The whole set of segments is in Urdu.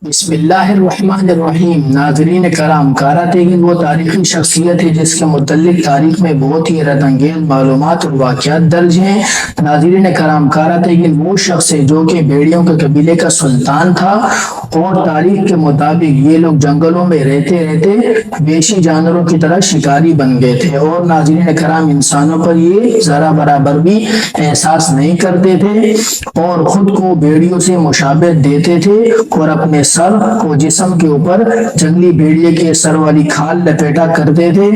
بسم اللہ الرحمن الرحیم۔ ناظرین کرام، کارا تیغن وہ تاریخی شخصیت ہے جس کے متعلق تاریخ میں بہت ہی حیرت انگیز معلومات اور واقعات درج ہیں۔ ناظرین کرام، کارا تیغن وہ شخص ہے جو کہ بھیڑیوں کے قبیلے کا سلطان تھا اور تاریخ کے مطابق یہ لوگ جنگلوں میں رہتے رہتے وحشی جانوروں کی طرح شکاری بن گئے تھے اور ناظرین کرام، انسانوں پر یہ ذرا برابر بھی احساس نہیں کرتے تھے اور خود کو بھیڑیوں سے مشابہت دیتے تھے اور اپنے سر کو جسم کے اوپر جنگلی بھیڑیے کے سر والی کھال لپیٹا کرتے تھے۔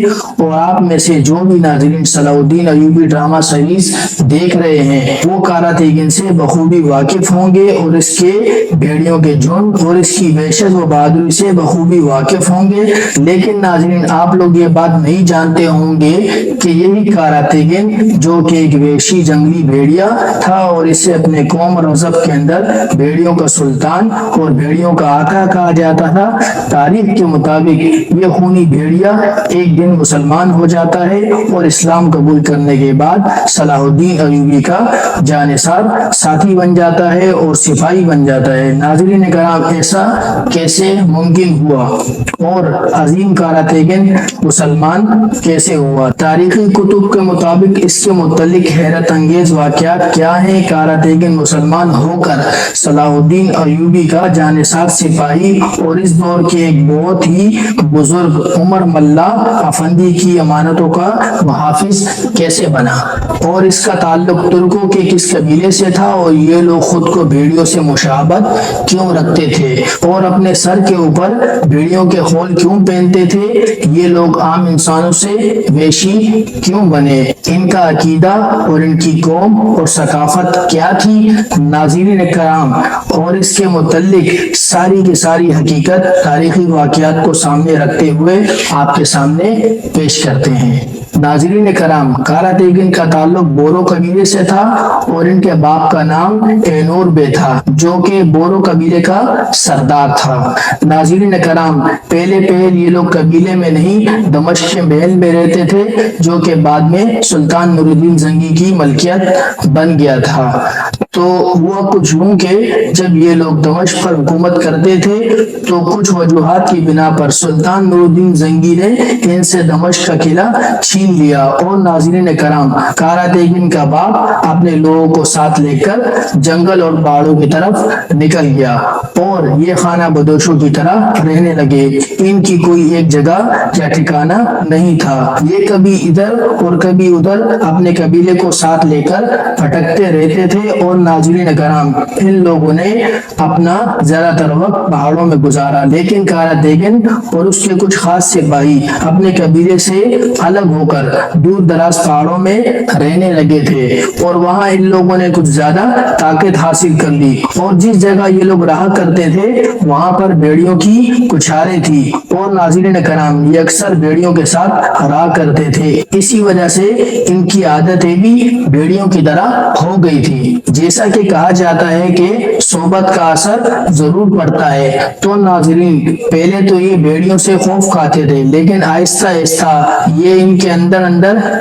اور آپ میں سے جو بھی ناظرین صلاح الدین ایوبی ڈرامہ سیریز دیکھ رہے ہیں وہ کارا تیغن سے بخوبی واقف ہوں گے اور اس کے بھیڑیوں کے جھنڈ اور اس کی وحشت و بہادری سے بخوبی واقف ہوں گے۔ لیکن ناظرین، آپ لوگ یہ بات نہیں جانتے ہوں گے کہ یہی کارا تیغن جو کہ ایک وحشی جنگلی بھیڑیا تھا اور اسے اپنے قوم اور مذہب کے اندر بھیڑیوں کا سلطان اور بھیڑیوں کا آقا کہا جاتا تھا، تاریخ کے مطابق یہ خونی بھیڑیا ایک دن مسلمان ہو جاتا ہے اور اسلام قبول کرنے کے بعد صلاح الدین ایوبی کا جانثار ساتھی بن جاتا ہے اور سپاہی بن جاتا ہے۔ ناظرین کرام، ایسا کیسے ممکن ہوا اور عظیم کارا تیغن مسلمان کیسے ہوا؟ تاریخی کتب کے مطابق اس کے متعلق حیرت انگیز واقعات کیا ہیں؟ کارا تیغن مسلمان ہو کر صلاح الدین ایوبی کا جانثار سپاہی اور اس دور کے ایک بہت ہی بزرگ عمر ملا افندی کی امانتوں کا محافظ کیسے بنا اور اس کا تعلق ترکوں کے کس قبیلے سے تھا اور یہ لوگ خود کو بھیڑیوں سے مشابہت کیوں رکھتے تھے اور اپنے سر کے اوپر بھیڑیوں کے خول کیوں پہنتے تھے؟ یہ لوگ عام انسانوں سے وحشی کیوں بنے؟ ان کا عقیدہ اور ان کی قوم اور ثقافت کیا تھی؟ ناظرین کرام، اور اس کے متعلق ساری کی ساری حقیقت تاریخی واقعات کو سامنے رکھتے ہوئے آپ کے سامنے پیش کرتے ہیں۔ ناظرین کرام، کارا تیغن کا تعلق بورو قبیلے سے تھا اور ان کے باپ کا نام اینور بے تھا جو کہ بورو قبیلے کا سردار تھا۔ ناظرین کرام، پہلے یہ لوگ قبیلے میں نہیں دمشق کے محل میں رہتے تھے جو کہ بعد میں سلطان نور الدین زنگی کی ملکیت بن گیا تھا۔ تو وہ کچھ یوں کہ جب یہ لوگ دمشق پر حکومت کرتے تھے تو کچھ وجوہات کی بنا پر سلطان نور الدین زنگی نے ان سے دمشق کا قلعہ چھین لیا اور ناظرین کرام، کارا تیغن کا باپ اپنے لوگوں کو ساتھ لے کر جنگل اور پہاڑوں کی طرف نکل گیا اور یہ خانہ بدوشوں کی طرح رہنے لگے۔ ان کی کوئی ایک جگہ یا ٹھکانہ نہیں تھا، یہ کبھی ادھر اور کبھی ادھر اپنے قبیلے کو ساتھ لے کر بھٹکتے رہتے تھے اور ناظرین کرام، ان لوگوں نے اپنا زیادہ تر وقت پہاڑوں میں گزارا، لیکن کارا تیغن اور اس کے کچھ خاص سپاہی اپنے قبیلے سے الگ ہو کر دور دراز پہاڑوں میں رہنے لگے تھے اور وہاں ان لوگوں نے کچھ زیادہ طاقت حاصل کر لی اور جس جگہ یہ لوگ رہا کرتے تھے وہاں پر بھیڑیوں کی کچھاریں تھی اور ناظرین کرام، یہ اکثر بھیڑیوں کے ساتھ رہا کرتے تھے، اسی وجہ سے ان کی عادتیں بھی بھیڑیوں کی طرح ہو گئی تھی۔ جیسا کہ کہا جاتا ہے کہ صحبت کا اثر ضرور پڑتا ہے، تو ناظرین پہلے تو یہ بھیڑیوں سے خوف کھاتے تھے لیکن آہستہ آہستہ یہ ان کے اندر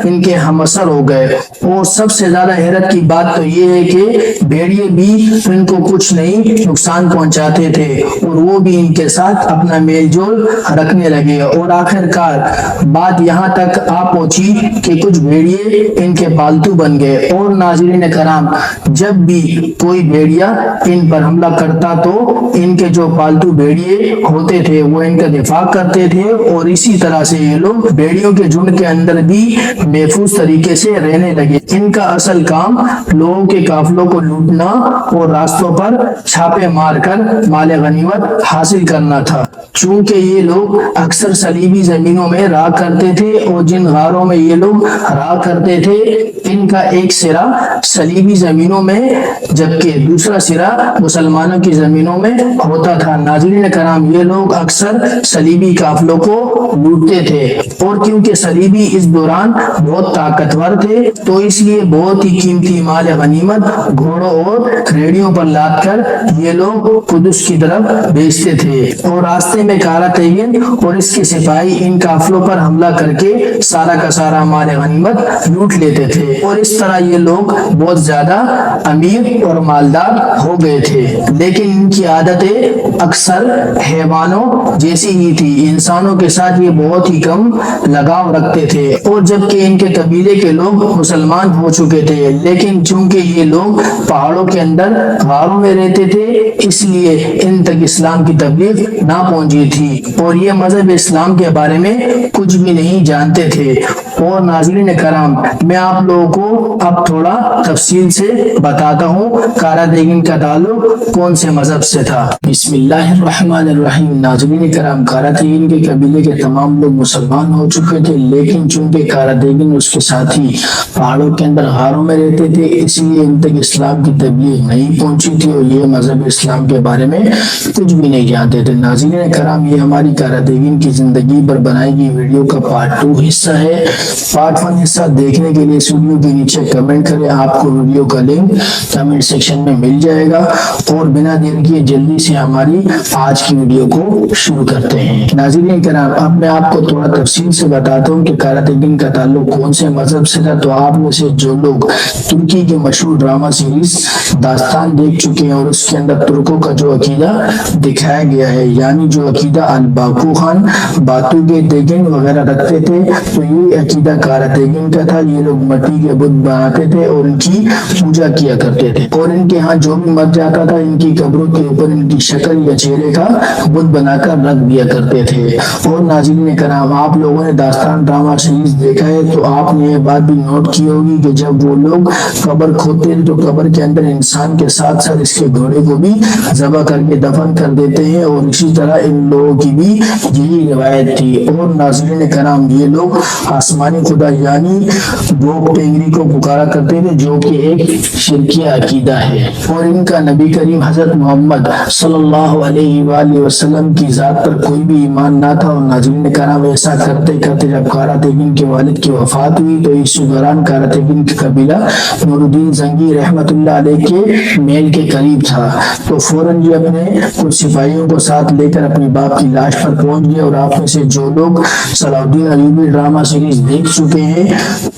ان کے ہم اثر ہو گئے اور سب سے زیادہ حیرت کی بات تو یہ ہے کہ بھیڑیے بھی ان کو کچھ نہیں نقصان پہنچاتے تھے اور وہ بھی ان کے ساتھ اپنا میل جول رکھنے لگے اور آخر کار بات یہاں تک آ پہنچی کہ کچھ بھیڑیے ان کے پالتو بن گئے اور ناظرین کرام، جب بھی کوئی بھیڑیا ان پر حملہ کرتا تو ان کے جو پالتو بھیڑیے ہوتے تھے وہ ان کا دفاع کرتے تھے اور اسی طرح سے یہ لوگ بھیڑیوں کے جھنڈ کے اندر بھی محفوظ طریقے سے رہنے لگے۔ ان کا اصل کام لوگوں کے قافلوں کو لوٹنا اور راستوں پر چھاپے مار کر مال غنیمت حاصل کرنا تھا۔ چونکہ یہ لوگ اکثر صلیبی زمینوں میں رہا کرتے تھے اور جن غاروں میں یہ لوگ رہا کرتے تھے ان کا ایک سرا صلیبی زمینوں میں جبکہ دوسرا سرا مسلمانوں کی زمینوں میں ہوتا تھا۔ ناظرین کرام، یہ لوگ اکثر صلیبی قافلوں کو لوٹتے تھے اور کیونکہ صلیبی اس دوران بہت طاقتور تھے تو اس لیے بہت ہی قیمتی مال غنیمت گھوڑوں اور ریڑھیوں پر لاد کر یہ لوگ قدس کی طرف بھیجتے تھے اور راستے میں کارا تیغن اور اس کے سپاہی ان قافلوں پر حملہ کر کے سارا کا سارا مال غنیمت لوٹ لیتے تھے اور اس طرح یہ لوگ بہت زیادہ امیر اور مالدار ہو گئے تھے۔ لیکن ان کی عادتیں اکثر حیوانوں جیسی ہی تھی، انسانوں کے ساتھ یہ بہت ہی کم لگاؤ رکھتے تھے، اور جبکہ ان کے قبیلے کے لوگ مسلمان ہو چکے تھے، لیکن چونکہ یہ لوگ پہاڑوں کے اندر غاروں میں رہتے تھے اس لیے ان تک اسلام کی تبلیغ نہ پہنچی تھی اور یہ مذہب اسلام کے بارے میں کچھ بھی نہیں جانتے تھے۔ اور ناظرین کرام، میں آپ لوگوں کو اب تھوڑا تفصیل سے بتاتا ہوں کارا دیگن کا تعلق کون سے مذہب سے تھا۔ بسم اللہ الرحمن الرحیم۔ ناظرین کرام، کارا دیگن کے قبیلے کے تمام لوگ مسلمان ہو چکے تھے، لیکن چونکہ کارا دیگن اس کے ساتھی پہاڑوں کے اندر غاروں میں رہتے تھے اس لیے ان تک اسلام کی تبلیغ نہیں پہنچی تھی اور یہ مذہب اسلام کے بارے میں کچھ بھی نہیں جانتے تھے۔ ناظرین کرام، یہ ہماری کارا دیگن کی زندگی پر بنائی گئی ویڈیو کا پارٹ 2 حصہ ہے۔ پارٹ 1 حصہ دیکھنے کے لیے اس ویڈیو کے نیچے کمنٹ کریں، آپ کو ویڈیو کا لنک کمنٹ سیکشن میں مل جائے گا۔ اور بنا دیر کیے جلدی سے ہماری آج کی ویڈیو کو شروع کرتے ہیں۔ ناظرین کرام، اب میں آپ کو تھوڑا تفصیل سے بتاتا ہوں کہ کارا دیگن کا تعلق کون سے مذہب سے تھا۔ تو آپ میں سے جو لوگ ترکی کے مشہور ڈرامہ سیریز داستان دیکھ چکے ہیں اور اس کے اندر ترکوں کا جو عقیدہ دکھایا گیا ہے، یعنی جو عقیدہ الباقو خان، باتو کے دیگن وغیرہ رکھتے تھے، تو یہ عقیدہ کارا دیگن کا تھا۔ یہ لوگ مٹی کے بت بناتے تھے اور ان کی پوجا کیا کرتے تھے، اور ان کے ہاں جو بھی مر جاتا تھا ان کی قبروں کے اوپر ان کی شکل یا چہرے کا بت بنا کر رکھ دیا کرتے تھے۔ اور ناظرین کرام، آپ لوگوں نے داستان ڈرامہ سیریز دیکھا ہے تو آپ نے یہ بات بھی نوٹ کی ہوگی کہ جب وہ لوگ قبر کھودتے ہیں تو قبر کے اندر انسان کے ساتھ ساتھ اس کے گھوڑے کو بھی ذبح کر کے دفن کر دیتے ہیں، اور اسی طرح ان لوگوں کی بھی یہی روایت تھی۔ اور ناظرین کرام، یہ لوگ آسمانی خدا یعنی بوگ ٹینگری کو پکارا کرتے تھے، جو کہ ایک شرکیہ عقیدہ ہے، اور ان کا نبی کریم حضرت محمد صلی اللہ علیہ وآلہ وسلم کی ذات پر کوئی بھی ایمان نہ تھا۔ اور ناظرین کرام، ایسا کرتے کرتے جب کارا دیگن کے والد کی وفات ہوئی تو اس دوران کارا دیگن کا قبیلہ نور الدین زنگی رحمت اللہ علیہ کے محل کے قریب تھا، تو فوراً یہ اپنے کچھ سپاہیوں کو ساتھ لے کر اپنے باپ کی لاش پر پہنچ گئے۔ اور آپ میں سے جو لوگ صلاح الدین ایوبی ڈرامہ سیریز دیکھ چکے ہیں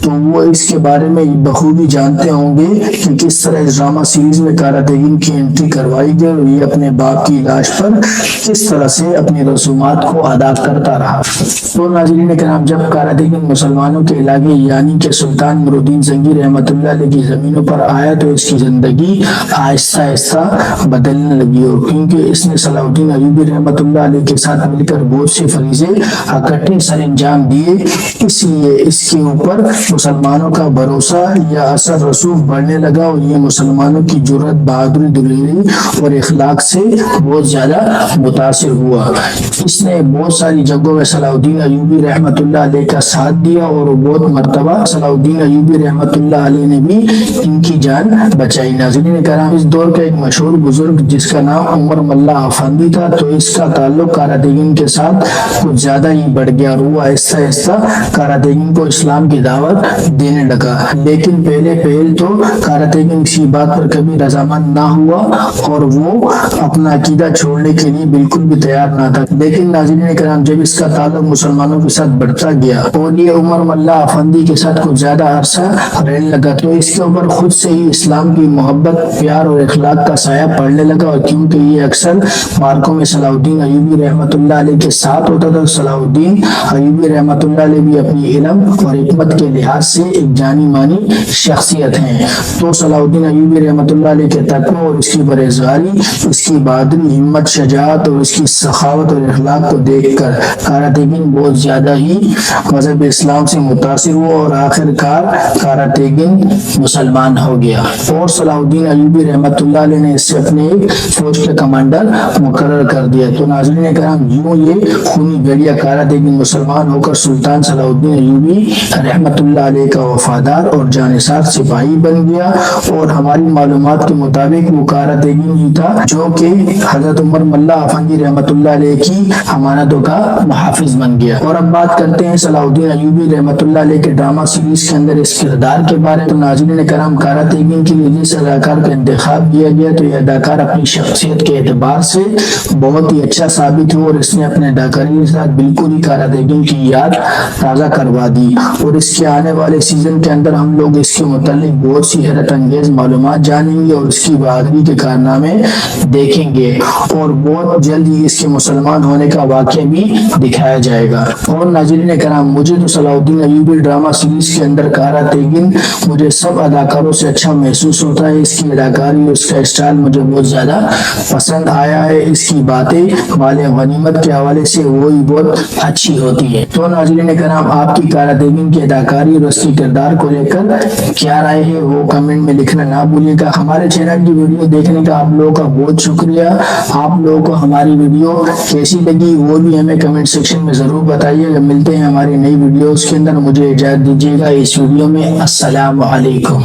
تو وہ اس کے بارے میں بخوبی جانتے ہوں گے کہ کس طرح اس ڈرامہ سیریز میں کارا دیگن کی انٹری کروائی گئی اور یہ اپنے باپ کی لاش پر کس طرح سے اپنی رسومات کو ادا کرتا رہا۔ تو ناظرین کرام، جب کارا دیگن مسلمانوں کے علاقے یعنی کہ سلطان نور الدین زنگی رحمت اللہ علیہ کی زمینوں پر آیا تو اس کی زندگی آہستہ آہستہ بدلنے لگی، اور کیونکہ اس نے صلاح الدین ایوبی رحمت اللہ علیہ کے ساتھ مل کر بہت سے فریضے اکٹھے سر انجام دیے، اس لیے اس کے اوپر مسلمانوں کا بھروسہ یا اثر رسوخ بڑھنے لگا، اور یہ مسلمانوں کی جرأت، بہادری، دلیری اور اخلاق سے بہت زیادہ متاثر ہوا۔ اس نے بہت ساری جنگوں میں صلاح الدین ایوبی رحمت اللہ علیہ کا ساتھ دیا، اور بہت مرتبہ صلاح الدین ایوبی رحمت اللہ علیہ نے بھی ان کی جان بچائی۔ ناظرین کرام، اس دور کا ایک مشہور بزرگ جس کا نام عمر ملا افندی تھا، تو اس کا تعلق کارا دیگن کے ساتھ کچھ زیادہ ہی بڑھ گیا، اور وہ آہستہ آہستہ کارا دیگن کو اسلام کی دعوت دینے لگا، لیکن پہل تو کارا دیگن اسی بات پر کبھی رضامند نہ ہوا اور وہ اپنا عقیدہ چھوڑنے کے لیے بالکل بھی تیار نہ تھا۔ لیکن ناظرین کرام، جب اس کا تعلق مسلمانوں کے ساتھ بڑھتا گیا اور یہ عمر ملا افندی کے ساتھ کچھ زیادہ عرصہ رہنے لگا تو اس کے اوپر خود سے ہی اسلام کی محبت، پیار اور اخلاق کا سایہ پڑنے لگا، اور کیونکہ یہ اکثر مارکوں میں صلاح الدین ایوبی رحمت اللہ علیہ کے ساتھ ہوتا تھا، صلاح الدین ایوبی رحمت اللہ علیہ بھی اپنی علم اور حکمت کے لحاظ سے ایک جانی مانی شخصیت ہیں، تو صلاح الدین ایوبی رحمت اللہ علیہ کے تقوی اور اس کی پرہیزگاری، اس کی بہادری، ہمت، شجاعت اور اس کی سخاوت اور اخلاق کو دیکھ کر کارا دیگن بہت زیادہ ہی مذہب اسلام سے متاثر ہوا، اور آخر کار کارا دیگن مسلمان ہو گیا، اور صلاح الدین ایوبی رحمت اللہ علیہ نے اس سے اپنے ایک فوج کے کمانڈر مقرر کر دیا۔ تو ناظرین کرام، یوں یہ خونی گڑیا کارا دیگن مسلمان ہو کر سلطان صلاح الدین ایوبی رحمت اللہ علیہ کا وفادار اور جانثار سپاہی بن گیا، اور ہماری معلومات کے مطابق وہ کارا دیگن ہی تھا جو کہ حضرت عمر ملا افندی رحمت اللہ علیہ کی امانتوں کا محافظ بن گیا۔ اور اب بات کرتے ہیں صلاح الدین ایوبی رحمت اللہ علیہ کے ڈرامہ سیریز کے اندر اس کردار کے بارے میں۔ تو ناظرین کرام، کارا دیگن کے لیے جس اداکار کا انتخاب کیا گیا تو یہ اداکار اپنی شخصیت کے اعتبار سے بہت ہی اچھا ثابت ہوا، اور اس نے اپنے اداکاری کے ساتھ بالکل ہی کارا دیگن کی یاد تازہ کروا کرا دی، اور اس کے آنے والے سیزن کے اندر ہم لوگ اس کے متعلق بہت سی حیرت انگیز معلومات جانیں گے اور اس کی بہادری کے کارنامے دیکھیں گے، اور بہت جلد ہی اس کے مسلمان ہونے کا واقعہ بھی دکھایا جائے گا۔ اور ناظرین کرام، مجھے تو صلاح الدین ایوبی ڈرامہ سیریز کے اندر کارا تیگن مجھے سب اداکاروں سے اچھا محسوس ہوتا ہے۔ اس کی اداکاری اور اس کا اسٹائل مجھے بہت زیادہ پسند آیا ہے۔ اس کی باتیں مال غنیمت کے حوالے سے وہی بہت اچھی ہوتی ہے۔ تو ناظرین کرام، آپ کی کارا تیگن کی اداکاری اور اس کی کردار کو لے کر کیا رائے ہے وہ کمنٹ میں لکھنا نہ بھولیے گا۔ ہمارے چینل کی ویڈیو دیکھنے کا آپ لوگوں کا بہت شکریہ۔ آپ لوگوں کو ہماری ویڈیو کیسی لگی وہ بھی ہمیں کمنٹ سیکشن میں ضرور بتائیے گا۔ ملتے ہیں ہماری نئی ویڈیوز کے اندر، مجھے اجازت دیجیے گا اس ویڈیو میں۔ السلام علیکم۔